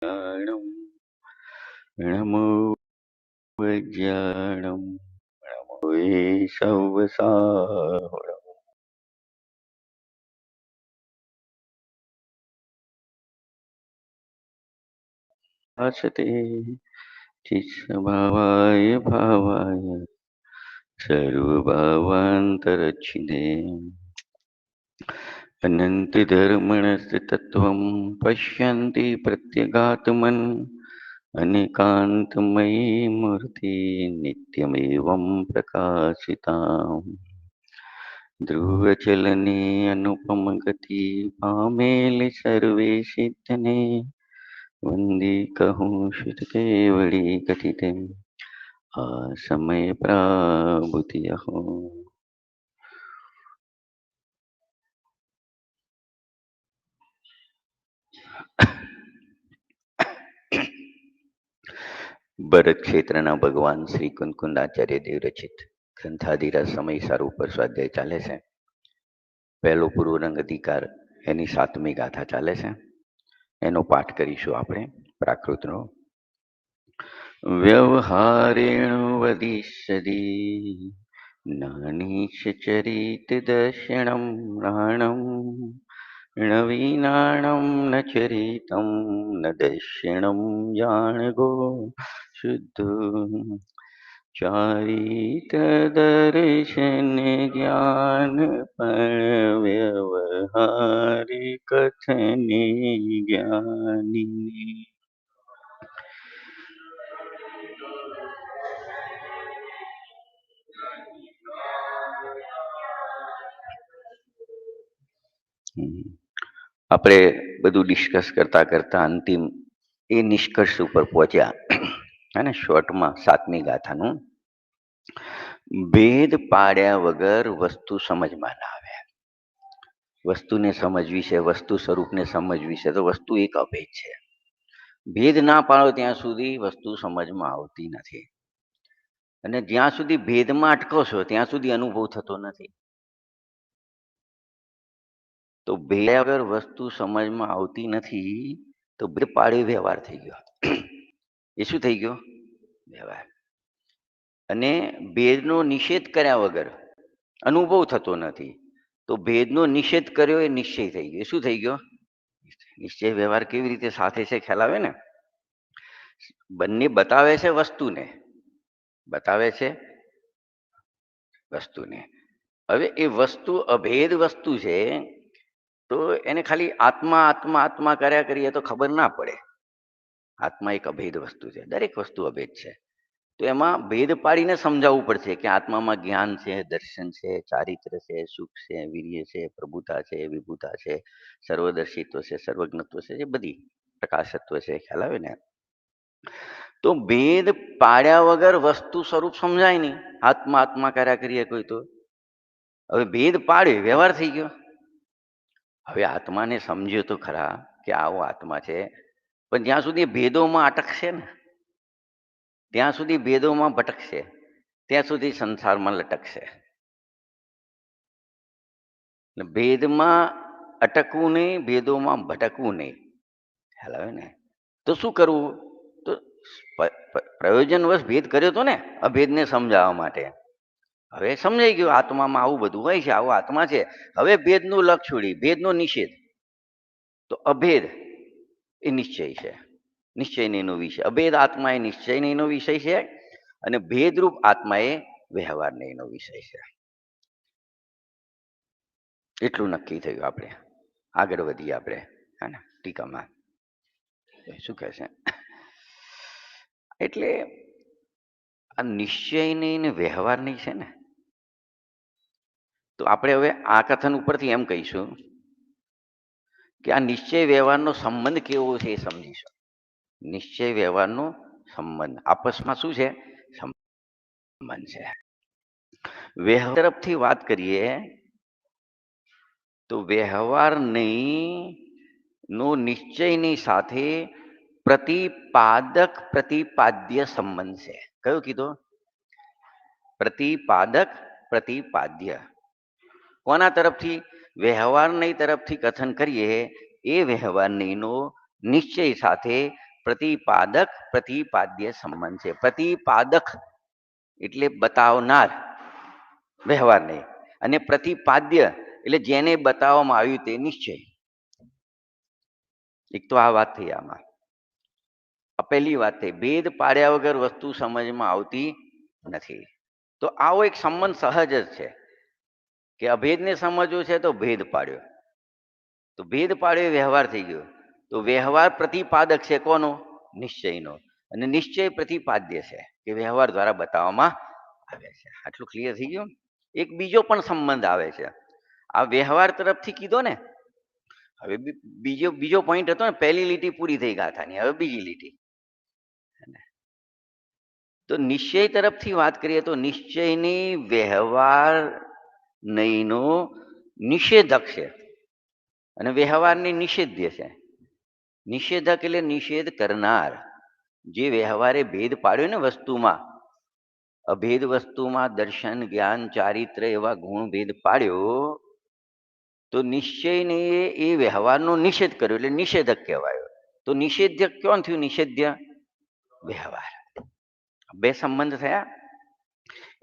ज्ञानम् नमो वैज्ञानम् नमो सवसाहरणम् भासते चित्स्वभावाय भावाय सर्वभावान्तरच्छिदे अनन्तिधर्मणस्य तत्त्वं पश्यन्ति प्रत्यगात्मन् अनेकान्तमयी मूर्ति नित्यमेवं प्रकाशिताम् ध्रुवचलने अनुपमगति पामेलि सर्वे सिद्धने वन्दे कहूँ शुद्ध केवड़ी कथिते आ समय प्राभुति अहो ભરત ક્ષેત્રના ભગવાન શ્રી કુંકુંદાચાર્ય દેવ રચિત ગ્રંથાધિરાજ સમયસાર ઉપર સ્વાધ્યાય ચાલે છે. પહેલો પૂર્વરંગ અધિકાર એની 7મી ગાથા ચાલે છે. એનો પાઠ કરીશું આપણે પ્રાકૃતનો. વ્યવહારેણ વદિષ્યતિ નાનીશ ચરિત દર્શનમ રાણમ નવીનાણમ ન ચરિતમ ન દર્શનમ જાણગો શુદ્ધ ચારિત દર્શન જ્ઞાન પણ વ્યવહારી કથની જ્ઞાની. આપણે બધું ડિસ્કસ કરતા કરતા અંતિમ એ નિષ્કર્ષ ઉપર પહોંચ્યા અને શોર્ટમાં 7મી ગાથાનું ભેદ પાડ્યા વગર વસ્તુ સમજમાં ના આવે. વસ્તુને સમજવી છે, વસ્તુ સ્વરૂપને સમજવી છે તો વસ્તુ એક અભેદ છે. ભેદ ના પાડો ત્યાં સુધી વસ્તુ સમજમાં આવતી નથી અને જ્યાં સુધી ભેદમાં અટકો છો ત્યાં સુધી અનુભવ થતો નથી. તો ભેદ વગર વસ્તુ સમજમાં આવતી નથી તો ભેદ પાડે વ્યવહાર થઈ ગયો. એ શું થઈ ગયો? વ્યવહાર. અને ભેદનો નિષેધ કર્યા વગર અનુભવ થતો નથી તો ભેદનો નિષેધ કર્યો એ નિશ્ચય થઈ ગયો. શું થઈ ગયો? નિશ્ચય. વ્યવહાર કેવી રીતે સાથે છે ખ્યાલ આવે ને? બંને બતાવે છે વસ્તુને, બતાવે છે વસ્તુને. હવે એ વસ્તુ અભેદ વસ્તુ છે તો એને ખાલી આત્મા આત્મા આત્મા કર્યા કરીએ તો ખબર ના પડે. આત્મા એક અભેદ વસ્તુ છે, દરેક વસ્તુ અભેદ છે. તો એમાં ભેદ પાડીને સમજાવવું પડશે કે આત્મામાં જ્ઞાન છે, દર્શન છે, ચારિત્ર છે, સુખ છે, વીર્ય છે, પ્રભુતા છે, વિભુતા છે, સર્વદર્શિત્વ છે, સર્વજ્ઞત્વ છે, એ બધી પ્રકાશત્વ છે. ખ્યાલ આવે ને? તો ભેદ પાડ્યા વગર વસ્તુ સ્વરૂપ સમજાય નહીં. આત્મા આત્મા કર્યા કરીએ કોઈ તો. હવે ભેદ પાડે વ્યવહાર થઈ ગયો. હવે આત્માને સમજ્યો તો ખરા કે આવો આત્મા છે, પણ જ્યાં સુધી ભેદોમાં અટકશે ને ત્યાં સુધી ભેદોમાં ભટકશે, ત્યાં સુધી સંસારમાં લટકશે. ભેદમાં અટકવું નહીં, ભેદોમાં ભટકવું નહીં. ખ્યાલ આવે ને? તો શું કરવું? તો પ્રયોજનવશ ભેદ કર્યો હતો ને અભેદને સમજાવવા માટે. હવે સમજાઈ ગયું આત્મામાં આવું બધું હોય છે, આવો આત્મા છે. હવે ભેદનું લક્ષ છોડી ભેદનો નિષેધ. તો અભેદ એ નિશ્ચય છે, નિશ્ચય નહીંનો વિષય. અભેદ આત્મા એ નિશ્ચય નહીંનો વિષય છે અને ભેદરૂપ આત્મા એ વ્યવહાર નહીંનો વિષય છે. એટલું નક્કી થયું. આપણે આગળ વધીએ. આપણે હે ને ટીકામાં શું કહે છે? એટલે આ નિશ્ચય નહીં ને વ્યવહાર નહીં છે ને. તો આપણે હવે આ કથન ઉપરથી એમ કહીશું કે આ નિશ્ચય વ્યવહારનો સંબંધ કેવો છે એ સમજીશું. નિશ્ચય વ્યવહારનો સંબંધ આપસમાં શું છે? સંબંધ છે. વ્યવહાર તરફથી વાત કરીએ તો વ્યવહાર નહીં નો નિશ્ચયની સાથે પ્રતિપાદક પ્રતિપાદ્ય સંબંધ છે. કયો કીધો? પ્રતિપાદક પ્રતિપાદ્ય. કોના તરફથી? વ્યવહાર નહીં તરફથી કથન કરીએ એ વ્યવહાર નહીંનો નિશ્ચય સાથે પ્રતિપાદક પ્રતિપાદ્ય સંબંધ છે. પ્રતિપાદક એટલે બતાવનાર વ્યવહાર નહીં, અને પ્રતિપાદ્ય એટલે જેને બતાવવામાં આવ્યું તે નિશ્ચય. એક તો આ વાત થઈ. આમાં આ પહેલી વાત થઈ, ભેદ પાડ્યા વગર વસ્તુ સમજમાં આવતી નથી. તો આવો એક સંબંધ સહજ જ છે કે અભેદને સમજવું છે તો ભેદ પાડ્યો, તો ભેદ પાડ્યો વ્યવહાર થઈ ગયો. તો વ્યવહાર પ્રતિપાદક છે કોનો? નિશ્ચયનો. અને નિશ્ચય પ્રતિપાદ્ય છે કે વ્યવહાર દ્વારા બતાવવામાં આવે છે. આટલું ક્લિયર થઈ ગયું. એક બીજો પણ સંબંધ આવે છે, આ વ્યવહાર તરફથી કીધો ને. હવે બીજો પોઈન્ટ હતો ને, પહેલી લીટી પૂરી થઈ ગાથાની, હવે બીજી લીટી. તો નિશ્ચય તરફથી વાત કરીએ તો નિશ્ચયની વ્યવહાર નહીંનો નિષેધક છે અને વ્યવહારની નિષેધ્ય છે. નિષેધક એટલે નિષેધ કરનાર. જે વ્યવહારે ભેદ પાડ્યો ને વસ્તુમાં, અભેદ વસ્તુમાં દર્શન જ્ઞાન ચારિત્ર એવા ગુણ ભેદ પાડ્યો, તો નિશ્ચયને એ વ્યવહારનો નિષેધ કર્યો એટલે નિષેધક કહેવાયો. તો નિષેધ્ય કોણ થયું? નિષેધ્ય વ્યવહાર. બે સંબંધ થયા.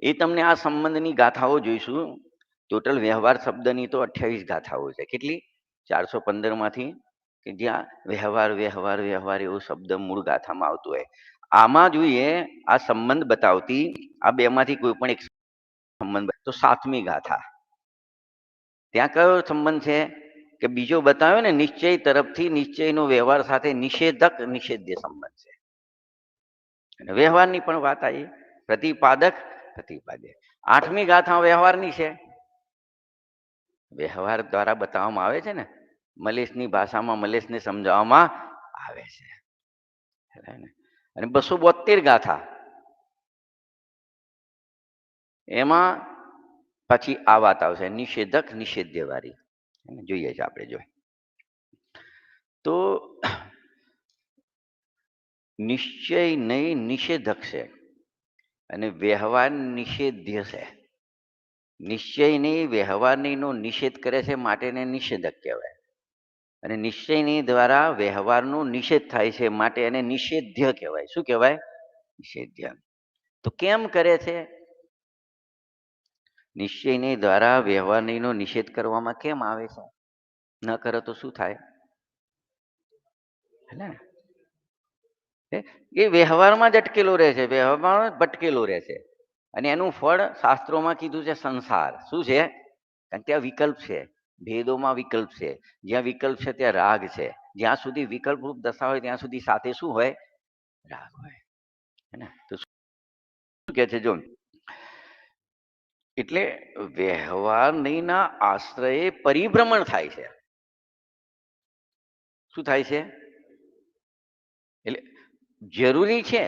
એ તમને આ સંબંધની ગાથાઓ જોઈશું. ટોટલ વ્યવહાર શબ્દની તો 28 ગાથાઓ છે. કેટલી? 415 માંથી, કે જ્યાં વ્યવહાર વ્યવહાર વ્યવહાર એવો શબ્દ મૂળ ગાથામાં આવતો હોય. આમાં જોઈએ આ સંબંધ બતાવતી આ બે માંથી કોઈ પણ એક સંબંધ. તો 7મી ગાથા, ત્યાં કયો સંબંધ છે કે બીજો બતાવ્યો ને, નિશ્ચય તરફથી નિશ્ચયનો વ્યવહાર સાથે નિષેધક નિષેધ્ય સંબંધ છે. અને વ્યવહારની પણ વાત આવી, પ્રતિપાદક પ્રતિપાદ્ય. 8મી ગાથા વ્યવહારની છે. વ્યવહાર દ્વારા બતાવવામાં આવે છે ને, મલેશની ભાષામાં મલેશને સમજાવવામાં આવે છે. અને 272 ગાથા, એમાં પછી આ વાત આવશે નિષેધક નિષેધ્ય વાળી. જોઈએ છે આપણે. જો તો નિશ્ચય નહીં નિષેધક છે અને વ્યવહાર નિષેધ્ય છે. નિશ્ચય નહીં વ્યવહાર નહીંનો નિષેધ કરે છે માટે એને નિષેધક કહેવાય, અને નિશ્ચયની દ્વારા વ્યવહારનો નિષેધ થાય છે માટે એને નિષેધ્ય કહેવાય. શું કહેવાય? નિષેધ્ય. તો કેમ કરે છે? નિશ્ચયની દ્વારા વ્યવહારનો નિષેધ કરવામાં કેમ આવે છે? ન કરો તો શું થાય? એ વ્યવહારમાં જ અટકેલો રહે છે, વ્યવહારમાં ભટકેલો રહે છે. અને એનું ફળ શાસ્ત્રોમાં કીધું છે સંસાર. શું છે? કારણ કે ત્યાં વિકલ્પ છે, ભેદોમાં વિકલ્પ છે. જ્યાં વિકલ્પ છે ત્યાં રાગ છે. જ્યાં સુધી વિકલ્પ રૂપ દશા હોય ત્યાં સુધી સાથે શું હોય? રાગ હોય. હે ને? તો શું કે છે? જો એટલે વ્યવહાર નહીંના આશ્રયે પરિભ્રમણ થાય છે. શું થાય છે? એટલે જરૂરી છે,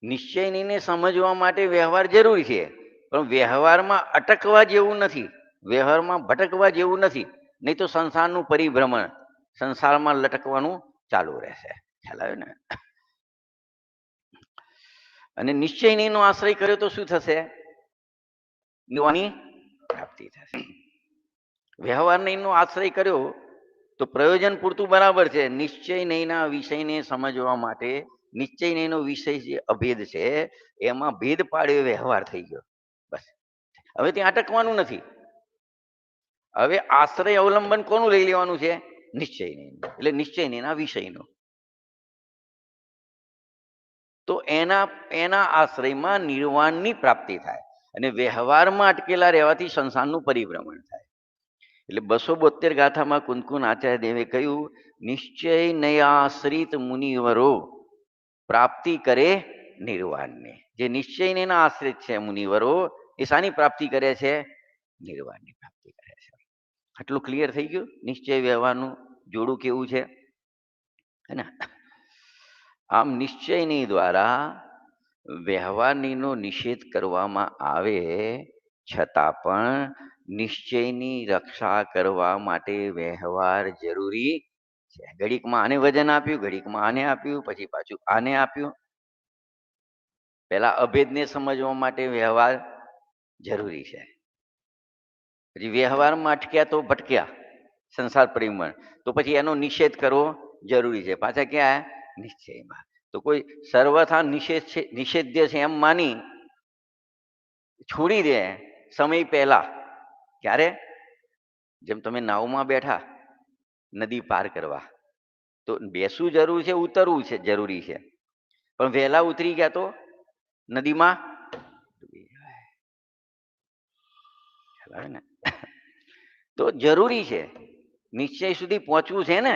નિશ્ચય નહીંને સમજવા માટે વ્યવહાર જરૂરી છે, પણ વ્યવહારમાં અટકવા જેવું નથી, વ્યવહારમાં ભટકવા જેવું નથી. નહીં તો સંસારનું પરિભ્રમણ, સંસારમાં લટકવાનું ચાલુ રહેશે. ખ્યાલ આવ્યો ને? અને નિશ્ચય નહીંનો આશ્રય કર્યો તો શું થશે? નિર્વાણની પ્રાપ્તિ થશે. વ્યવહાર નહીંનો આશ્રય કર્યો તો પ્રયોજન પૂરતું બરાબર છે. નિશ્ચય નહીંના વિષયને સમજવા માટે નિશ્ચય નહીંનો વિષય જે અભેદ છે એમાં ભેદ પાડ્યો વ્યવહાર થઈ ગયો. બસ, હવે ત્યાં અટકવાનું નથી. હવે આશ્રય અવલંબન કોનું લઈ લેવાનું છે? નિશ્ચય નહીં. એટલે નિશ્ચય નહીંના વિષયનો. તો એના આશ્રયમાં નિર્વાણની પ્રાપ્તિ થાય અને વ્યવહારમાં અટકેલા રહેવાથી સંસારનું પરિભ્રમણ થાય. એટલે 272 ગાથામાં કુંદકુન આચાર્ય દેવે કહ્યું, નિશ્ચય નયાશ્રિત મુનિવરો પ્રાપ્તિ કરે નિર્વાણની. જે નિશ્ચય નહીંના આશ્રિત છે મુનિવરો, એ શાની પ્રાપ્તિ કરે છે? નિર્વાણની પ્રાપ્તિ કરે છે. આટલું ક્લિયર થઈ ગયું? નિશ્ચય વ્યવહારનું જોડું કેવું છે, હે ને? આમ નિશ્ચયની દ્વારા વ્યવહારનો નિષેધ કરવામાં આવે છતાં પણ નિશ્ચયની રક્ષા કરવા માટે વ્યવહાર જરૂરી છે. ઘડીકમાં આને વજન આપ્યું, ઘડીકમાં આને આપ્યું, પછી પાછું આને આપ્યું. પહેલા અભેદને સમજવા માટે વ્યવહાર જરૂરી છે. પછી વ્યવહારમાં અટક્યા તો ભટક્યા, સંસાર પરિમળ, તો પછી એનો નિષેધ કરવો જરૂરી છે, પાછા ક્યાં નિશ્ચયમાં. તો કોઈ સર્વથા નિષેધ્ય છે એમ માની છોડી દે સમય પહેલા. ક્યારે? જેમ તમે નાવમાં બેઠા નદી પાર કરવા, તો બેસવું જરૂર છે, ઉતરવું છે જરૂરી છે, પણ વહેલા ઉતરી ગયા તો નદીમાં ડૂબી જાય ને. તો જરૂરી છે, નિશ્ચય સુધી પહોંચવું છે ને,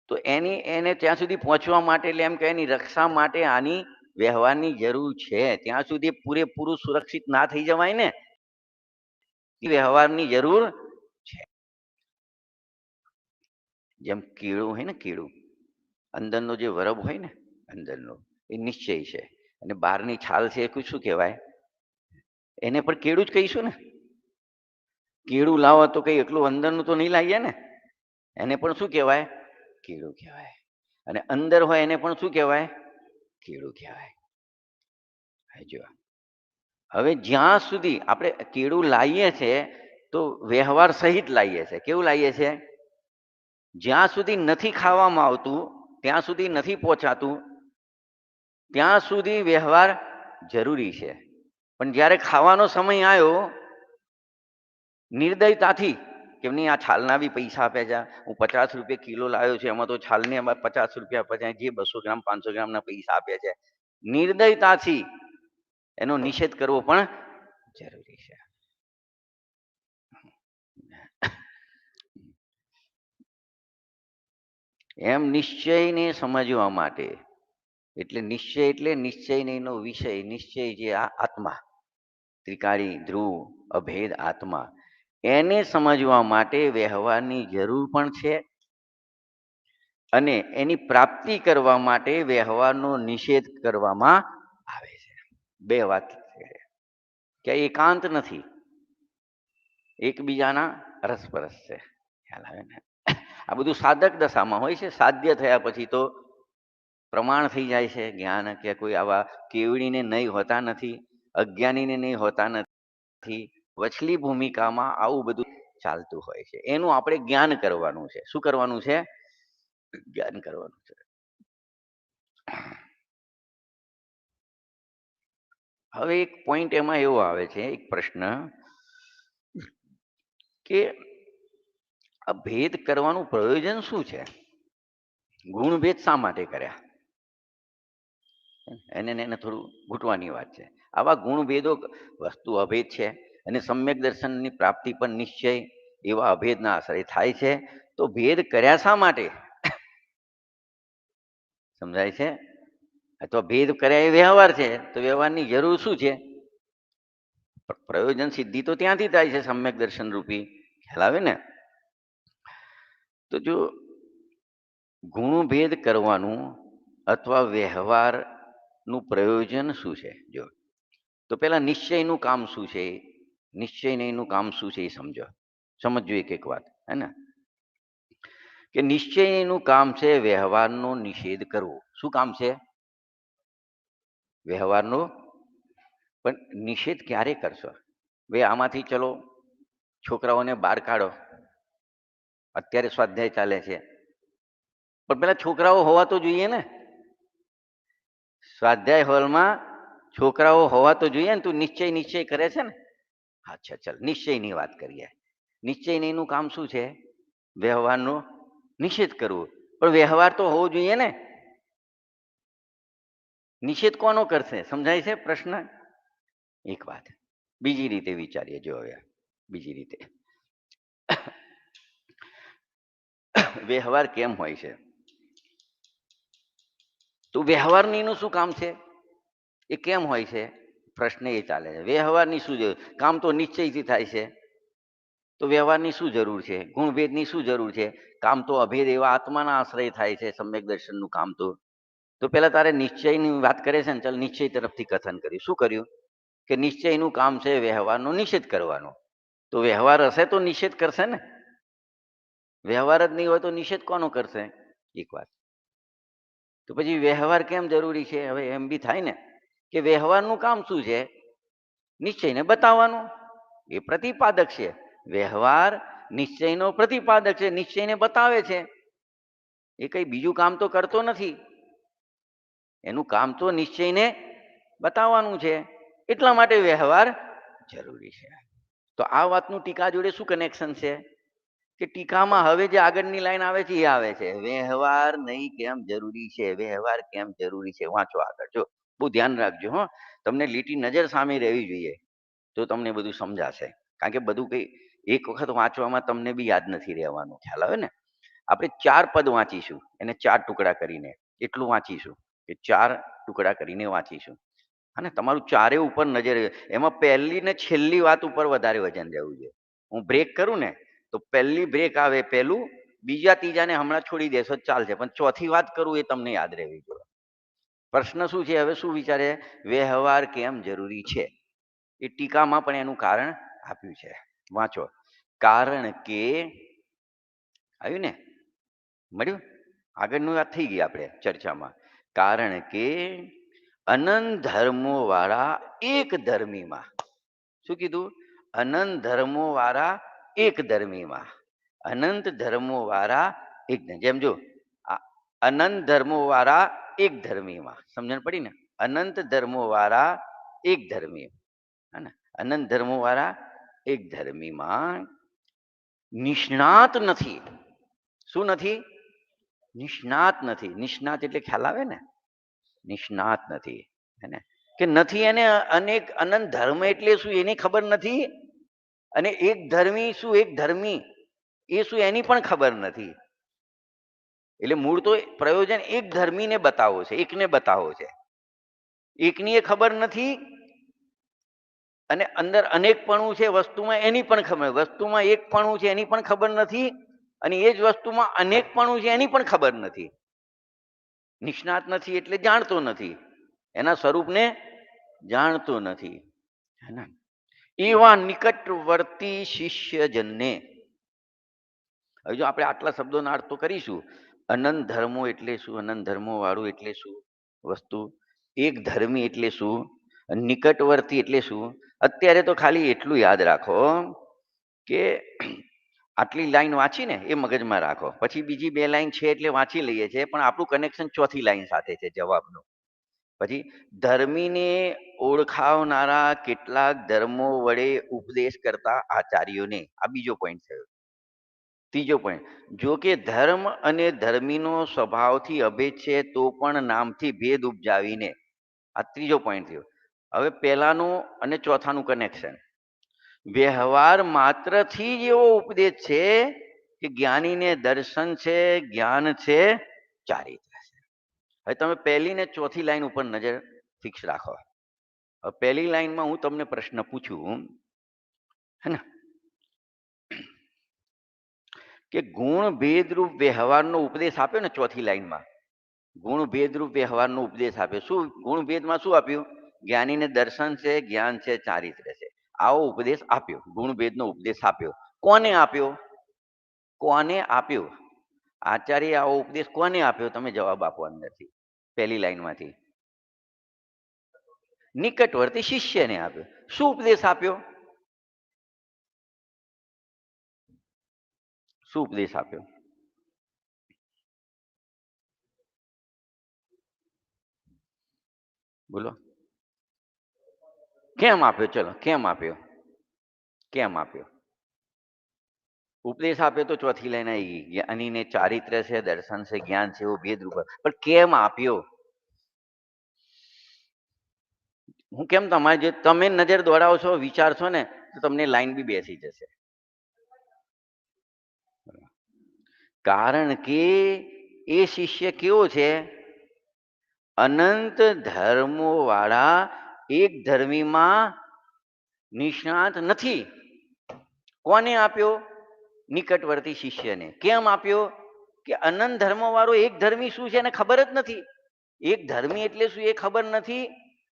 તો એને ત્યાં સુધી પહોંચવા માટે, એટલે એમ કે એની રક્ષા માટે આની વ્યવહારની જરૂર છે. ત્યાં સુધી પૂરેપૂરું સુરક્ષિત ના થઈ જવાય ને, વ્યવહારની જરૂર છે. જેમ કીડું હોય ને, કીડું અંદરનો જે વરબ હોય ને, અંદરનો એ નિશ્ચય છે, અને બહારની છાલ છે એ શું કહેવાય? એને પણ કેળું જ કહીશું ને. કેળું લાવો તો કઈ એટલું અંદરનું તો નહીં લાવીએ ને, એને પણ શું કહેવાય? કેળું કહેવાય. અને અંદર હોય એને પણ શું કહેવાય? કેળું કહેવાય. જો હવે જ્યાં સુધી આપણે કેળું લાવીએ છીએ તો વ્યવહાર સહિત લાવીએ છીએ. કેવું લાવીએ છીએ? જ્યાં સુધી નથી ખાવામાં આવતું, ત્યાં સુધી નથી પહોંચાતું, ત્યાં સુધી વ્યવહાર જરૂરી છે. પણ જ્યારે ખાવાનો સમય આવ્યો, નિર્દયતાથી કે નહીં આ છાલના બી પૈસા આપે છે, હું 50 રૂપિયા કિલો લાવ્યો છું, એમાં તો છાલને 50 રૂપિયા આપે છે, જે 200 ગ્રામ 500 ગ્રામના પૈસા આપે છે, નિર્દયતાથી એનો નિષેધ કરવો પણ જરૂરી છે. એમ નિશ્ચયને સમજવા માટે, એટલે નિશ્ચયનો વિષય, નિશ્ચય જે આત્મા, ત્રિકાળી ધ્રુવ અભેદ આત્મા, એને સમજવા માટે વ્યવહારની જરૂર પણ છે, અને એની પ્રાપ્તિ કરવા માટે વ્યવહારનો નિષેધ કરવામાં આવે છે. બે વાત છે કે એકાંત નથી, એકબીજાના અરસપરસ છે. ખ્યાલ આવે ને? આ બધું સાધક દશામાં હોય છે. સાધ્ય થયા પછી તો પ્રમાણ થઈ જાય છે જ્ઞાન, કે કોઈ આવા કેવડીને નહીં હોતા નથી, અજ્ઞાનીને નહીં હોતા નથી. વચલી ભૂમિકામાં આવું બધું ચાલતું હોય છે. એનું આપણે જ્ઞાન કરવાનું છે. શું કરવાનું છે? જ્ઞાન કરવાનું છે. હવે એક પોઈન્ટ એમાં એવો આવે છે, એક પ્રશ્ન, કે આ ભેદ કરવાનું પ્રયોજન શું છે? ગુણ ભેદ શા માટે કર્યા? એને થોડું ઘૂંટવાની વાત છે. આવા ગુણ ભેદો વસ્તુ અભેદ છે, અને સમ્યક દર્શનની પ્રાપ્તિ પણ નિશ્ચય એવા અભેદના આશ્રય થાય છે. તો ભેદ કર્યા શા માટે? સમજાય છે? અથવા ભેદ કર્યા એ વ્યવહાર છે, તો વ્યવહારની જરૂર શું છે? પ્રયોજન સિદ્ધિ તો ત્યાંથી થાય છે, સમ્યક દર્શન રૂપી. ખ્યાલ આવે ને? તો જો ગુણ ભેદ કરવાનું અથવા વ્યવહારનું પ્રયોજન શું છે? જો તો પેલા નિશ્ચયનું કામ શું છે, નિશ્ચયનું કામ શું છે એ સમજજો એક એક વાત, હે ને? કે નિશ્ચયનું કામ છે વ્યવહારનો નિષેધ કરવો. શું કામ છે? વ્યવહારનો. પણ નિષેધ ક્યારે કરશો? ભાઈ આમાંથી ચલો છોકરાઓને બહાર કાઢો, અત્યારે સ્વાધ્યાય ચાલે છે, પણ પેલા છોકરાઓ હોવા તો જોઈએ ને. સ્વાધ્યાય હોલમાં છોકરાઓ હોવા તો જોઈએ ને. તું નિશ્ચય કરે છે ને? અચ્છા, ચાલ નિશ્ચયની વાત કરીએ. નિશ્ચયનું કામ શું છે? વ્યવહારનો નિષેધ કરવો. પણ વ્યવહાર તો હોવો જોઈએ ને. નિષેધ કોનો કરશે? સમજાય છે પ્રશ્ન? એક વાત બીજી રીતે વિચારીએ. જો હવે બીજી રીતે વ્યવહાર કેમ હોય છે? તો વ્યવહારનીનું શું કામ છે? એ કેમ હોય છે? પ્રશ્ન એ ચાલે છે. વ્યવહારની શું જરૂર? કામ તો નિશ્ચયથી થાય છે, તો વ્યવહારની શું જરૂર છે? ગુણભેદની શું જરૂર છે? કામ તો અભેદ એવા આત્માના આશ્રય થાય છે, સમ્યક દર્શનનું કામ તો પેલા તારે નિશ્ચયની વાત કરે છે ને, ચાલ નિશ્ચય તરફથી કથન કર્યું. શું કર્યું? કે નિશ્ચયનું કામ છે વ્યવહારનો નિષેધ કરવાનો. તો વ્યવહાર હશે તો નિષેધ કરશે ને. વ્યવહાર જ નહીં હોય તો નિષેધ કોનો કરશે? એક વાત. તો પછી વ્યવહાર કેમ જરૂરી છે? હવે એમ બી થાય ને કે વ્યવહારનું કામ શું છે? નિશ્ચયને બતાવવાનું. એ પ્રતિપાદક છે. વ્યવહાર નિશ્ચયનો પ્રતિપાદક છે, નિશ્ચયને બતાવે છે. એ કઈ બીજું કામ તો કરતો નથી, એનું કામ તો નિશ્ચયને બતાવવાનું છે, એટલા માટે વ્યવહાર જરૂરી છે. તો આ વાતનું ટીકા જોડે શું કનેક્શન છે કે ટીકામાં હવે જે આગળની લાઈન આવે છે એ આવે છે, વ્યવહાર નહીં કેમ જરૂરી છે, વ્યવહાર કેમ જરૂરી છે. વાંચો આગળ, જો બહુ ધ્યાન રાખજો હો, તમને લીટી નજર સામે રહેવી જોઈએ તો તમને બધું સમજાશે. કારણ કે બધું કઈ એક વખત વાંચવામાં તમને બી યાદ નથી રહેવાનું, ખ્યાલ આવે ને. આપણે 4 પદ વાંચીશું, એને 4 ટુકડા કરીને એટલું વાંચીશું, કે 4 ટુકડા કરીને વાંચીશું. અને તમારું ચારે ઉપર નજર, એમાં પહેલી ને છેલ્લી વાત ઉપર વધારે વજન રહેવું જોઈએ. હું બ્રેક કરું ને તો પહેલી બ્રેક આવે પહેલું, બીજા ત્રીજાને હમણાં છોડી દેશો ચાલશે, પણ ચોથી વાત કરું એ તમને યાદ રહેવી જોઈએ. પ્રશ્ન શું છે હવે, શું વિચારે, વ્યવહાર કેમ જરૂરી છે, એ ટીકામાં પણ એનું કારણ આપ્યું છે. વાંચો, કારણ કે, આવ્યું ને, મળ્યું, આગળની વાત થઈ ગઈ આપણે ચર્ચામાં. કારણ કે અનંત ધર્મો વાળા એક ધર્મીમાં, શું કીધું, અનંત ધર્મો વાળા એક ધર્મીમાં, અનંત ધર્મો વાળા એક, જેમ જો અનંત ધર્મો વાળા એક ધર્મીમાં, સમજણ પડી ને, અનંત ધર્મો વાળા એક ધર્મી, હે ને, અનંત ધર્મો વાળા એક ધર્મીમાં નિષ્ણાત નથી. શું નથી, નિષ્ણાત નથી. નિષ્ણાત એટલે ખ્યાલ આવે ને, નિષ્ણાત નથી, હે ને, કે નથી એને અનેક અનંત ધર્મ એટલે શું એની ખબર નથી, અને એક ધર્મી શું, એક ધર્મી એ શું એની પણ ખબર નથી. એટલે મૂળ તો પ્રયોજન એક ધર્મીને બતાવો છે, એકને બતાવો છે, એકની એ ખબર નથી, અને અંદર અનેકપણું છે વસ્તુમાં એની પણ ખબર, વસ્તુમાં એકપણું છે એની પણ ખબર નથી, અને એ જ વસ્તુમાં અનેકપણું છે એની પણ ખબર નથી. નિષ્ણાત નથી એટલે જાણતો નથી, એના સ્વરૂપને જાણતો નથી, હે ને. એવા નિકટવર્તી શિષ્યજનને, હવે જો આપણે આટલા શબ્દોના અર્થ તો કરીશું, અનંત ધર્મો એટલે શું, અનંત ધર્મો વાળું એટલે શું વસ્તુ, એક ધર્મી એટલે શું, નિકટવર્તી એટલે શું. અત્યારે તો ખાલી એટલું યાદ રાખો કે આટલી લાઈન વાંચી ને એ મગજમાં રાખો, પછી બીજી 2 લાઈન છે એટલે વાંચી લઈએ છીએ, પણ આપણું કનેક્શન ચોથી લાઈન સાથે છે જવાબનું. પછી ધર્મીને ઓળખાવનારા કેટલાક ધર્મો વડે ઉપદેશ કરતા આચાર્યોને, આ બીજો પોઈન્ટ થયો. ત્રીજો પોઈન્ટ, જો કે ધર્મ અને ધર્મીનો સ્વભાવથી અભેદ છે તો પણ નામથી ભેદ ઉપજાવીને, આ ત્રીજો પોઈન્ટ થયો. હવે પહેલાનું અને ચોથાનું કનેક્શન, વ્યવહાર માત્રથી જ એવો ઉપદેશ છે કે જ્ઞાનીને દર્શન છે, જ્ઞાન છે, ચારિત્ર છે. હવે તમે પહેલી ને ચોથી લાઈન ઉપર નજર ફિક્સ રાખો. હવે પહેલી લાઈનમાં હું તમને પ્રશ્ન પૂછું, હે ને, કે ગુણ ભેદરૂપ વ્યવહારનો ઉપદેશ આપ્યો ને ચોથી લાઈનમાં, ગુણ ભેદરૂપ વ્યવહારનો ઉપદેશ આપ્યો. શું ગુણ ભેદમાં શું આપ્યું, જ્ઞાનીને દર્શન છે, જ્ઞાન છે, ચારિત્ર છે, આવો ઉપદેશ આપ્યો, ગુણ ભેદનો ઉપદેશ આપ્યો. કોને આપ્યો, કોને આપ્યો, આચાર્ય આવો ઉપદેશ કોને આપ્યો, તમે જવાબ આપો અંદરથી પહેલી લાઈનમાંથી. નિકટવર્તી શિષ્યને આપ્યો. શું ઉપદેશ આપ્યો, શું ઉપદેશ આપ્યો, બોલો, કેમ આપ્યો, ચલો કેમ આપ્યો, કેમ આપ્યો. ઉપદેશ આપ્યો તો ચોથી લાઈન આવી ગઈ, જ્ઞાનીને ચારિત્ર છે, દર્શન છે, જ્ઞાન છે, એવો ભેદ રૂપ, પણ કેમ આપ્યો. હું કેમ તમારે જે તમે નજર દોડાવશો વિચારશો ને તો તમને લાઈન બી બેસી જશે. કારણ કે એ શિષ્ય કેવો છે, અનંત ધર્મો વાળા એક ધર્મીમાં નિષ્ણાત નથી. કોને આપ્યો, નિકટવર્તી શિષ્યને. કેમ આપ્યો, કે અનંત ધર્મ વાળો એક ધર્મી શું છે એને ખબર જ નથી, એક ધર્મી એટલે શું એ ખબર નથી,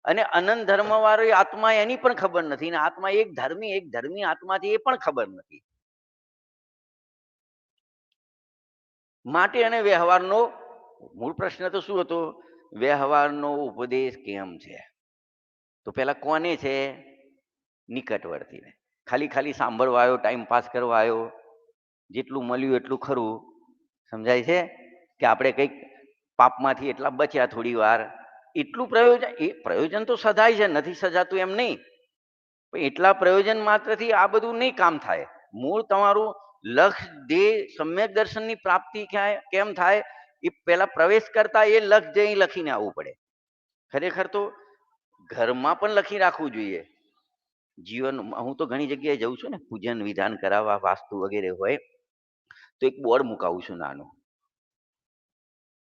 અને અનંત ધર્મ વાળો આત્મા એની પણ ખબર નથી, અને આત્મા એક ધર્મી આત્માથી એ પણ ખબર નથી. માટે અને વ્યવહારનો મૂળ પ્રશ્ન તો શું હતો, વ્યવહારનો ઉપદેશ કેમ છે. તો પેલા કોને છે, નિકટવર્તીને. ખાલી ખાલી સાંભળવા આવ્યો, ટાઈમ પાસ કરવા આવ્યો, જેટલું મળ્યું એટલું ખરું, સમજાય છે. કે આપણે કંઈક પાપમાંથી એટલા બચ્યા થોડી વાર, એટલું પ્રયોજન. એ પ્રયોજન તો સધાય છે, નથી સજાતું એમ નહીં, પણ એટલા પ્રયોજન માત્રથી આ બધું નહીં કામ થાય. મૂળ તમારું લક્ષ ધ્યેય સમ્યક દર્શનની પ્રાપ્તિ કેમ થાય એ પેલા પ્રવેશ કરતા એ લક્ષ ધ્યેય લખીને આવવું પડે. ખરેખર તો ઘરમાં પણ લખી રાખવું જોઈએ. જીવન હું તો ઘણી જગ્યાએ જઉં છું ને, પૂજન વિધાન કરાવવા, વાસ્તુ વગેરે હોય, તો એક બોર્ડ મુકાવું છું નાનું.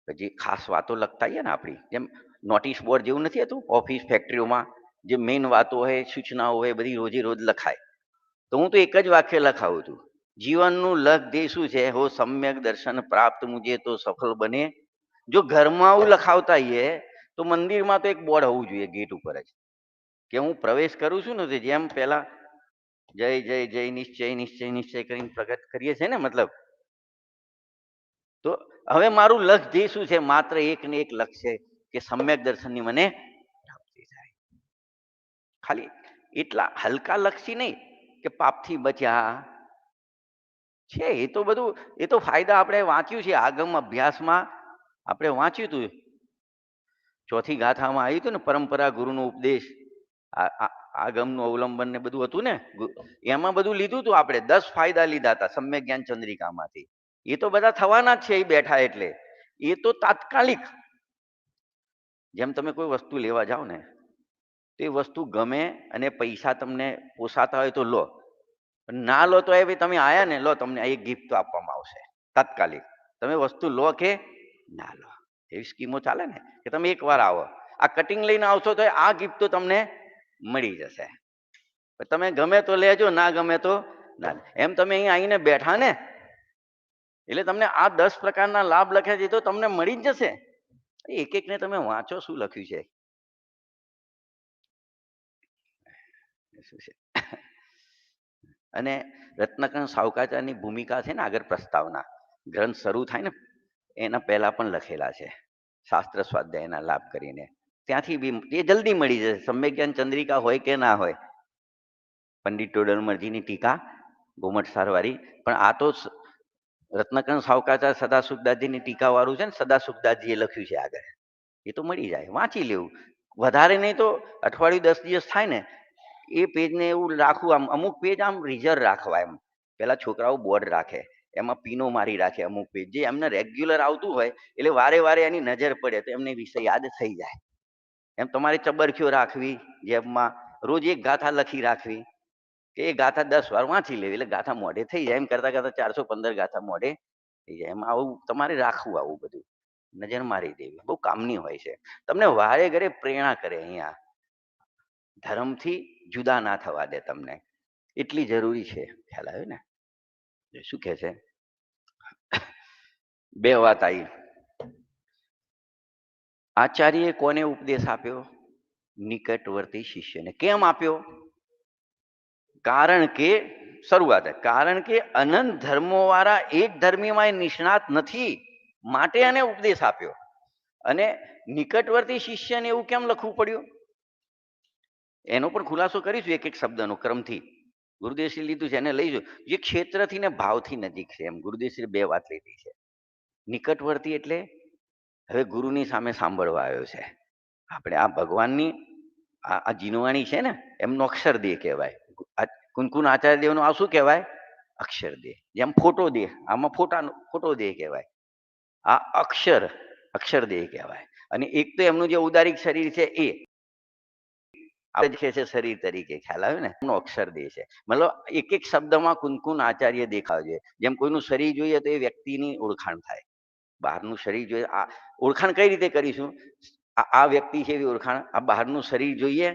જે ખાસ વાતો લખતા હોઈએ ને આપણી, જેમ નોટિસ બોર્ડ જેવું નથી હતું ઓફિસ ફેક્ટરીઓમાં, જે મેઇન વાતો હોય, સૂચનાઓ હોય, બધી રોજે રોજ લખાય. તો હું તો એક જ વાક્ય લખાવું છું, જીવનનું લક્ષ્ય ધ્યેય શું છે? હો સમ્યક દર્શન પ્રાપ્ત મુજે તો સફળ બને. જો ઘરમાં આવું લખાવતા હોઈએ તો મંદિરમાં તો એક બોર્ડ હોવું જોઈએ ગેટ ઉપર જ, કે હું પ્રવેશ કરું છું ને જેમ પેલા જય જય જય નિશ્ચય નિશ્ચય નિશ્ચય કરીને પ્રગટ કરીએ છીએ ને, મતલબ તો હવે મારું લક્ષ્ય ધ્યેય શું છે? માત્ર એક ને એક લક્ષ્ય કે સમ્યક દર્શનની મને પ્રાપ્તિ થાય. ખાલી એટલા હલકા લક્ષી નહીં કે પાપથી બચ્યા છે. એ તો બધું, એ તો ફાયદા આપણે વાંચ્યું છે આગમ અભ્યાસમાં, આપણે વાંચ્યું હતું. ચોથી ગાથામાં આવ્યું હતું ને, પરંપરા ગુરુનો ઉપદેશ, આગમનું અવલંબન ને બધું હતું ને, એમાં બધું લીધું હતું આપણે. 10 ફાયદા લીધા હતા સમ્યક જ્ઞાન ચંદ્રિકામાંથી. એ તો બધા થવાના જ છે એ બેઠા એટલે. એ તો તાત્કાલિક. જેમ તમે કોઈ વસ્તુ લેવા જાઓ ને, તો એ વસ્તુ ગમે અને પૈસા તમને પોસાતા હોય તો લો, ના લો તો એ તમે આયા ને, લો તમને એક ગિફ્ટ આપવામાં આવશે તાત્કાલિક. તમે વસ્તુ લો કે ના લો, એવી સ્કીમો ચાલે ને, કે તમે એકવાર આવો, આ કટિંગ લઈને આવશો તો આ ગિફ્ટ તો તમને મળી જશે. તમે ગમે તો લેજો, ના ગમે તો ના. એમ તમે અહીં આવીને બેઠા ને એટલે તમને આ 10 પ્રકારના લાભ લખ્યા છે તો તમને મળી જ જશે. એક એક ને તમે વાંચો શું લખ્યું છે. શું છે અને રત્નકણ સાવકાચારની ભૂમિકા છે ને, આગળ પ્રસ્તાવના ગ્રંથ શરૂ થાય ને એના પહેલા પણ લખેલા છે, શાસ્ત્ર સ્વાધ્યાયના લાભ કરીને. ત્યાંથી બી એ જલ્દી મળી જશે. સમ્યક જ્ઞાન ચંદ્રિકા હોય કે ના હોય, પંડિત ટોડરમલજીની ટીકા ગોમટસાર વાળી, પણ આ તો રત્નકણ સાવકાચાર સદાસુખદાસજીની ટીકા વાળું છે ને, સદાસુખદાસજીએ લખ્યું છે આગળ. એ તો મળી જાય, વાંચી લેવું. વધારે નહીં તો અઠવાડિયું 10 દિવસ થાય ને, એ પેજને એવું રાખવું, આમ અમુક પેજ આમ રિઝર્વ રાખવા. એમ પેલા છોકરાઓ બોર્ડ રાખે, એમાં પીનો મારી રાખે અમુક પેજ, જે એમને રેગ્યુલર આવતું હોય એટલે વારે વારે એની નજર પડે તો એમને વિષય યાદ થઈ જાય. એમ તમારે ચબરખીઓ રાખવી જેબમાં, રોજ એક ગાથા લખી રાખવી, કે એ ગાથા 10 વાર વાંચી લેવી એટલે ગાથા મોઢે થઈ જાય. એમ કરતા કરતા 415 ગાથા મોઢે થઈ જાય. એમ આવું તમારે રાખવું, આવું બધું નજર મારી દેવી, બહુ કામની હોય છે. તમને વારે ઘરે પ્રેરણા કરે, અહીંયા ધર્મથી જુદા ના થવા દે તમને, એટલી જરૂરી છે. ખ્યાલ આવ્યો ને? શું કે છે? બે વાત આવી. આચાર્યએ કોને ઉપદેશ આપ્યો? નિકટવર્તી શિષ્યને. કેમ આપ્યો? કારણ કે શરૂઆત, કારણ કે અનંત ધર્મો વાળા એક ધર્મીમાં નિષ્ણાત નથી, માટે એને ઉપદેશ આપ્યો. અને નિકટવર્તી શિષ્યને એવું કેમ લખવું પડ્યું? એનો પણ ખુલાસો કરીશું એક એક શબ્દનો ક્રમથી. ગુરુદેવશ્રી લીધું છે એને લઈશું. જે ક્ષેત્રથી ને ભાવથી નજીક છે, એમ ગુરુદેવશ્રી 2 વાત લીધી છે. નિકટવર્તી એટલે હવે ગુરુની સામે સાંભળવા આવ્યો છે. આપણે આ ભગવાનની આ જીનવાણી છે ને, એમનો અક્ષરદેહ કહેવાય. કુનકુન આચાર્ય દેવનો આ શું કહેવાય? અક્ષરદેહ. જેમ ફોટો દેહ, આમાં ફોટો દેહ કહેવાય. આ અક્ષરદેહ કહેવાય. અને એક તો એમનું જે ઉદારિક શરીર છે એ છે શરીર તરીકે. ખ્યાલ આવ્યો ને? એમનો અક્ષરદેહ છે. મતલબ એક એક શબ્દમાં કુનકુન આચાર્ય દેખાવ છે. જેમ કોઈનું શરીર જોઈએ તો એ વ્યક્તિની ઓળખાણ થાય. બહારનું શરીર જોઈએ, આ ઓળખાણ કઈ રીતે કરીશું? આ વ્યક્તિ છે એવી ઓળખાણ. આ બહારનું શરીર જોઈએ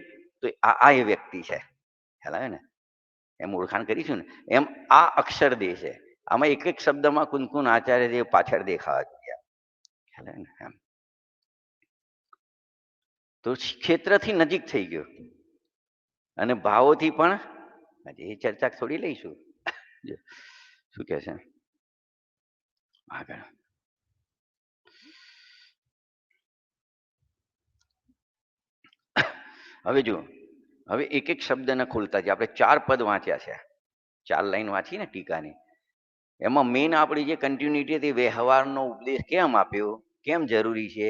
તો આ એ વ્યક્તિ છે. ખ્યાલ આવે ને? એમ ઓળખાણ કરીશું ને, એમ આ અક્ષરદેહ છે. આમાં એક એક શબ્દમાં કુનકુન આચાર્ય દેવ પાછળ દેખાવા જોઈએ. ખ્યાલ આવે ને? એમ તો ક્ષેત્રથી નજીક થઈ ગયો અને ભાવોથી પણ એ ચર્ચા થોડી લઈશું. શું કે છે આગળ? હવે જુઓ, હવે એક એક શબ્દને ખોલતા છે. આપણે 4 પદ વાંચ્યા છે, 4 લાઈન વાંચી ને ટીકાની. એમાં મેઇન આપણી જે કન્ટિન્યુટી હતી, વ્યવહારનો ઉપદેશ કેમ આપ્યો, કેમ જરૂરી છે?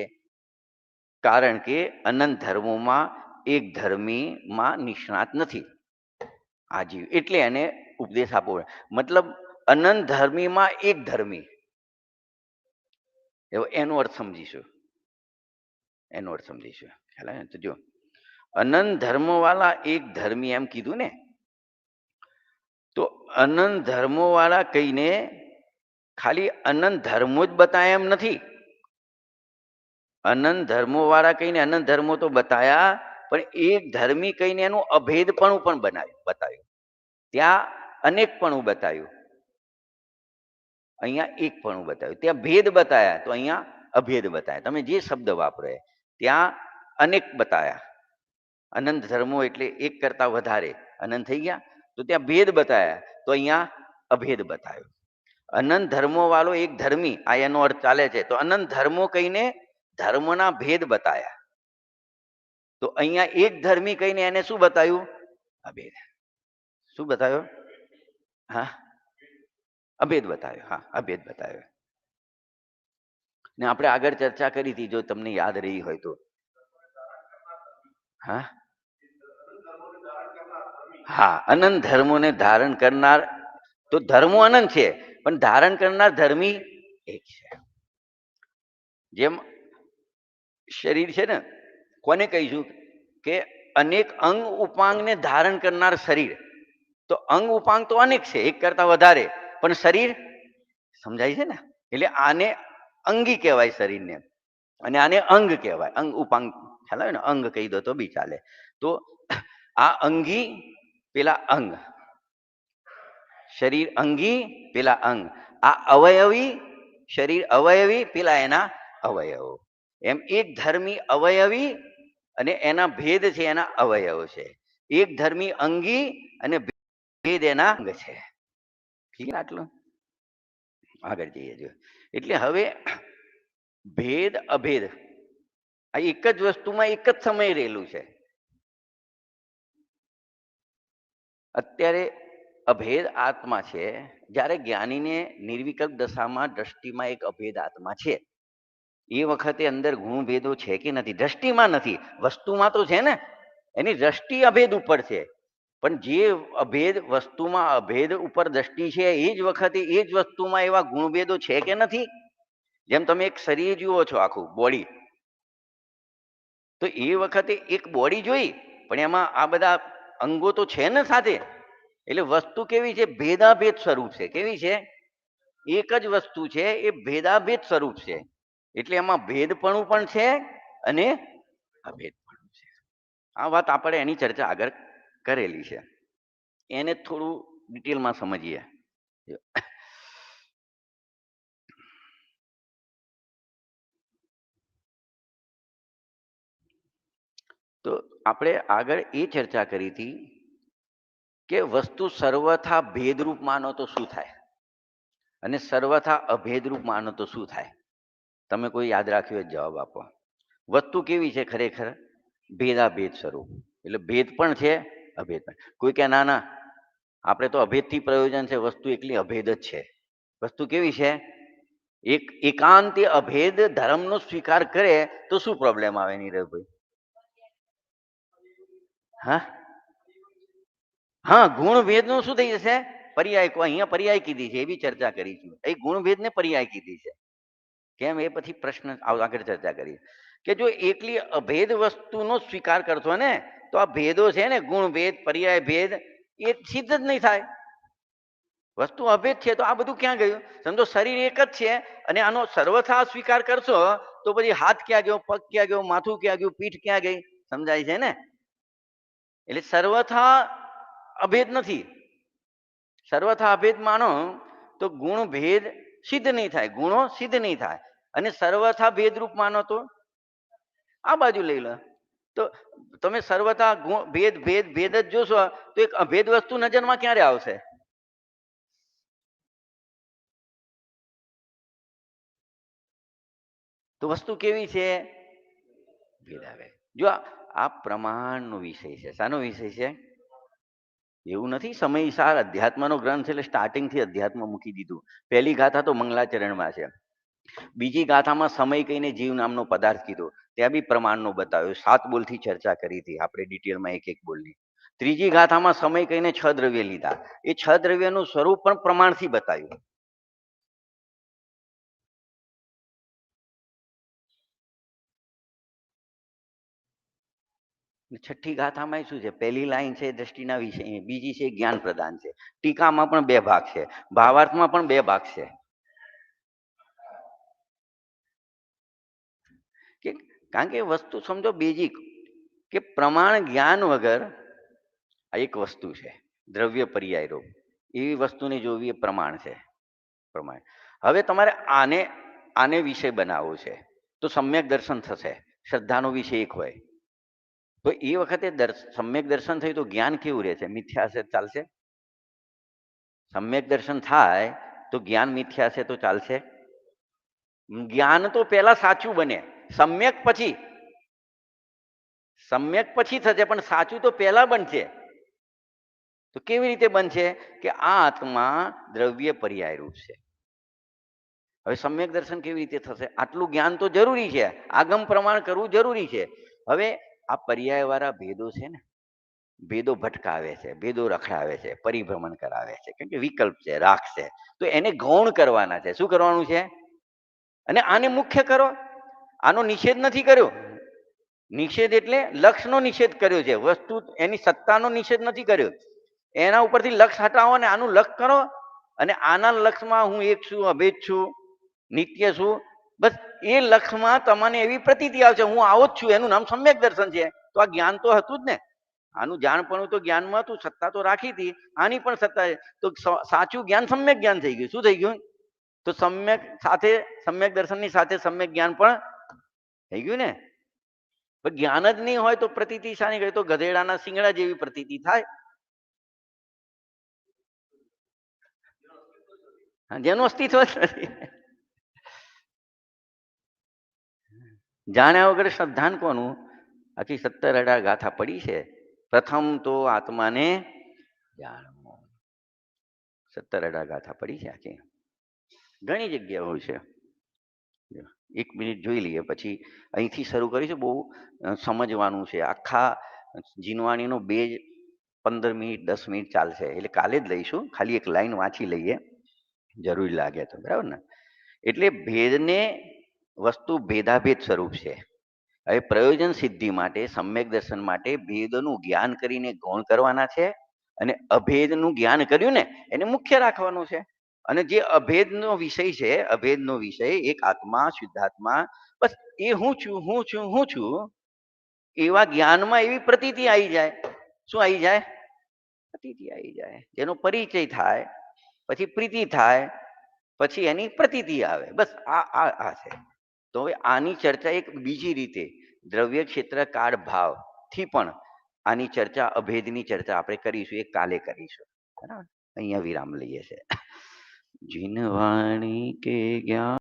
કારણ કે અનંત ધર્મોમાં એક ધર્મીમાં નિષ્ણાત નથી આ જીવ, એટલે એને ઉપદેશ આપવો. મતલબ અનંત ધર્મીમાં એક ધર્મી, એનો અર્થ સમજીશું, એનો અર્થ સમજીશું. ખ્યાલ આવે ને? તો જો અનંત ધર્મો વાળા એક ધર્મી એમ કીધું ને, તો અનંત ધર્મો વાળા કહીને ખાલી અનંત ધર્મો જ બતાયા એમ નથી. અનંત ધર્મો વાળા કહીને અનંત ધર્મો તો બતાયા, પણ એક ધર્મી કહીને એનું અભેદપણું પણ બતાવ્યું. ત્યાં અનેકપણું બતાવ્યું, અહીંયા એકપણું બતાવ્યું. ત્યાં ભેદ બતાયા તો અહીંયા અભેદ બતાયા. તમે જે શબ્દ વાપરો, ત્યાં અનેક બતાયા. અનંત ધર્મો એટલે એક કરતા વધારે અનંત થઈ ગયા. તો ત્યાં ભેદ બતાયા તો અહીંયા અભેદ બતાવ્યો. અનંત ધર્મો વાળો એક ધર્મી, આ એનો અર્થ ચાલે છે. તો અનંત ધર્મો કહીને ધર્મના ભેદ બતાયા, તો અહીંયા એક ધર્મી કહીને એને શું બતાવ્યું? અભેદ. શું બતાવ્યો? હા, અભેદ બતાવ્યો. હા, અભેદ બતાવ્યો. ને આપણે આગળ ચર્ચા કરી હતી, જો તમને યાદ રહી હોય તો. હા હા, અનંત ધર્મોને ધારણ કરનાર, તો ધર્મો અનંત છે પણ ધારણ કરનાર ધર્મી એક છે. જેમ શરીર છે ને, કોને કહીશું કે અનેક અંગ ઉપાંગને ધારણ કરનાર શરીર. તો અંગ ઉપાંગ તો અનેક છે, એક કરતા વધારે, પણ શરીર સમજાય છે ને? એટલે આને અંગી કહેવાય શરીરને, અને આને અંગ કહેવાય. અંગ ઉપાંગ ખ્યાલ આવે ને? અંગ કહી દો તો બી ચાલે. તો આ અંગી, પેલા અંગ. શરીર અંગી, પેલા અંગ. આ અવયવી, શરીર અવયવી, પેલા એના અવયવો. એમ એક ધર્મી અવયવી અને એના ભેદ છે, એના અવયવ છે. એક ધર્મી અંગી અને ભેદ એના અંગ છે. ઠીક, આટલું આગળ જઈએ. જો એટલે હવે ભેદ અભેદ આ એક જ વસ્તુમાં એક જ સમય રહેલું છે. અત્યારે અભેદ આત્મા છે, જ્યારે જ્ઞાનીને નિર્વિકલ્પ દશામાં દ્રષ્ટિમાં એક અભેદ આત્મા છે, એ વખતે અંદર ગુણ ભેદો છે કે નથી? દ્રષ્ટિમાં નથી, વસ્તુમાં તો છે ને. એની દ્રષ્ટિ અભેદ ઉપર છે, પણ જે અભેદ વસ્તુમાં અભેદ ઉપર દ્રષ્ટિ છે, એ જ વખતે એ જ વસ્તુમાં એવા ગુણભેદો છે કે નથી? જેમ તમે એક શરીર જુઓ છો, આખું બોડી, તો એ વખતે એક બોડી જોઈ, પણ એમાં આ બધા અંગો તો છે ને સાથે. એટલે વસ્તુ કેવી છે? ભેદાભેદ સ્વરૂપ છે. કેવી છે? એક જ વસ્તુ છે, એ ભેદાભેદ સ્વરૂપ છે. એટલે એમાં ભેદપણું પણ છે અને અભેદપણું છે. આ વાત આપણે એની ચર્ચા આગળ કરેલી છે, એને થોડું ડિટેલમાં સમજીએ. તો આપણે આગળ એ ચર્ચા કરી હતી કે વસ્તુ સર્વથા ભેદરૂપ માનો તો શું થાય, અને સર્વથા અભેદરૂપ માનો તો શું થાય? તમે કોઈ યાદ રાખ્યો હોય જવાબ આપો. વસ્તુ કેવી છે? ખરેખર ભેદાભેદ સ્વરૂપ. એટલે ભેદ પણ છે, અભેદ પણ. કોઈ કે ના ના, આપણે તો અભેદથી પ્રયોજન છે, વસ્તુ એકલી અભેદ જ છે. વસ્તુ કેવી છે? એક એકાંતે અભેદ ધર્મનો સ્વીકાર કરે તો શું પ્રોબ્લેમ આવે નીરવભાઈ? હા હા, ગુણભેદ નું શું થઈ જશે? પર્યાય. અહીંયા પર્યાય કીધી છે, એવી ચર્ચા કરીશું. એ ગુણભેદ ને પર્યાય કીધી છે. કેમ? એ પછી પ્રશ્ન આગળ ચર્ચા કરીએ કે જો એકલી અભેદ વસ્તુનો સ્વીકાર કરશો ને, તો આ ભેદો છે ને, ગુણભેદ, પર્યાય ભેદ, એ સિદ્ધ જ નહીં થાય. વસ્તુ અભેદ છે તો આ બધું ક્યાં ગયું? સમજો શરીર એક જ છે, અને આનો સર્વથા સ્વીકાર કરશો તો પછી હાથ ક્યાં ગયો, પગ ક્યાં ગયો, માથું ક્યાં ગયું, પીઠ ક્યાં ગઈ? સમજાય છે ને? એટલે સર્વથા અભેદ નથી. સર્વથા અભેદ માનો તો ગુણ ભેદ સિદ્ધ નહીં થાય, ગુણો સિદ્ધ નહીં થાય. અને સર્વથા ભેદરૂપ માનો તો આ બાજુ લઈ લો. તો તમે સર્વથા ભેદ ભેદ ભેદ જ જોશો તો એક અભેદ વસ્તુ નજરમાં ક્યારે આવશે? તો વસ્તુ કેવી છે? ભેદાભેદ. જો આ પ્રમાણનો વિષય છે. શાનો વિષય છે? એવું નથી. સમયસાર અધ્યાત્મનો ગ્રંથ એટલે સ્ટાર્ટિંગથી અધ્યાત્મ મૂકી દીધું. પહેલી ગાથા તો મંગલાચરણમાં છે. બીજી ગાથામાં સમય કહીને જીવ નામનો પદાર્થ કીધો. ત્યાં બી પ્રમાણનો બતાવ્યો. 7 બોલથી ચર્ચા કરી હતી આપણે ડિટેલમાં એક એક બોલની. ત્રીજી ગાથામાં સમય કહીને 6 દ્રવ્ય લીધા. એ 6 દ્રવ્યનું સ્વરૂપ પણ પ્રમાણથી બતાવ્યું. છઠ્ઠી ગાથામાં શું છે? પહેલી લાઈન છે દ્રષ્ટિના વિશે, બીજી છે જ્ઞાન પ્રદાન છે. ટીકામાં પણ 2 ભાગ છે, ભાવાર્થમાં પણ 2 ભાગ છે. કે કારણ કે વસ્તુ સમજો બેઝિક, કે પ્રમાણ જ્ઞાન વગર આ એક વસ્તુ છે દ્રવ્ય પર્યાય રૂપ. એવી વસ્તુને જોવી એ પ્રમાણ છે. પ્રમાણ. હવે તમારે આને આને વિષય બનાવવો છે તો સમ્યક દર્શન થશે. શ્રદ્ધાનો વિષય એક હોય તો એ વખતે સમ્યક દર્શન થયું તો જ્ઞાન કેવું રહે છે? મિથ્યા હશે ચાલશે? સમ્યક દર્શન થાય તો જ્ઞાન મિથ્યા હશે તો ચાલશે? જ્ઞાન તો પહેલા સાચું બને, સમ્યક પછી. સમ્યક પછી થશે પણ સાચું તો પહેલા બનશે. તો કેવી રીતે બનશે? કે આ આત્મા દ્રવ્ય પર્યાય રૂપ છે. હવે સમ્યક દર્શન કેવી રીતે થશે? આટલું જ્ઞાન તો જરૂરી છે, આગમ પ્રમાણ કરવું જરૂરી છે. હવે આ પર્યાય વાળા ભેદો છે ને, ભેદો ભટકાવે છે, ભેદો રખડાવે છે, પરિભ્રમણ કરાવે છે, કેમ કે વિકલ્પ છે, રાખ છે. તો એને ગૌણ કરવાના છે. શું કરવાનું છે? અને આને મુખ્ય કરો. આનો નિષેધ નથી કર્યો. નિષેધ એટલે લક્ષનો નિષેધ કર્યો છે, વસ્તુ એની સત્તાનો નિષેધ નથી કર્યો. એના ઉપરથી લક્ષ હટાવો ને આનું લક્ષ કરો. અને આના લક્ષમાં હું એક છું, અભેદ છું, નિત્ય છું. બસ એ લક્ષમાં તમને એવી પ્રતીતિ આવશે હું આવો જ છું. એનું નામ સમ્યક દર્શન છે. તો આ જ્ઞાન તો હતું જ ને. આનું જાણપણું તો જ્ઞાનમાં હતું, સત્તા તો રાખી હતી. આની પણ સત્તા છે. તો સાચું જ્ઞાન સમ્યક જ્ઞાન થઈ ગયું. શું થઈ ગયું? તો સમ્યક સાથે સમ્યક દર્શનની સાથે સમ્યક જ્ઞાન પણ થઈ ગયું ને. જ્ઞાન જ નહીં હોય તો પ્રતીતિ શાની કહે? તો ગધેડાના શિંગડા જેવી પ્રતીતિ થાય. જેનું અસ્તિત્વ જ નથી. જાણ્યા વગર શ્રદ્ધાન કોનું? આખી 17 ગાથા પડી છે. પ્રથમ તો આત્માને જાણવો. 17 ગાથા પડી છે આખી, ઘણી જગ્યાઓ છે. 1 મિનિટ જોઈ લઈએ પછી અહીંથી શરૂ કરીશું. બહુ સમજવાનું છે. આખા જીનવાણીનો બેજ 15 મિનિટ 10 મિનિટ ચાલશે. એટલે કાલે જ લઈશું. ખાલી એક લાઈન વાંચી લઈએ જરૂરી લાગે તો, બરાબર ને? એટલે ભેદને વસ્તુ ભેદાભેદ સ્વરૂપ છે. હવે પ્રયોજન સિદ્ધિ માટે, સમ્યક દર્શન માટે ભેદનું જ્ઞાન કરીને ગૌણ કરવાના છે. અને અભેદનું જ્ઞાન કર્યું ને એને મુખ્ય રાખવાનું છે. અને જે અભેદનો વિષય છે, અભેદનો વિષય એક આત્મા, શુદ્ધાત્મા, બસ એ હું છું, હું છું, હું છું. એવા જ્ઞાનમાં એવી પ્રતીતિ આવી જાય. શું આવી જાય? પ્રતીતિ આવી જાય. જેનો પરિચય થાય, પછી પ્રીતિ થાય, પછી એની પ્રતીતિ આવે. બસ આ છે. તો હવે આની ચર્ચા એક બીજી રીતે દ્રવ્ય ક્ષેત્ર કાળ ભાવ થી પણ આની ચર્ચા, અભેદની ચર્ચા આપણે કરીશું. એ કાલે કરીશું. બરાબર? અહીંયા વિરામ લઈએ છે. જીનવાણી કે જ્ઞાન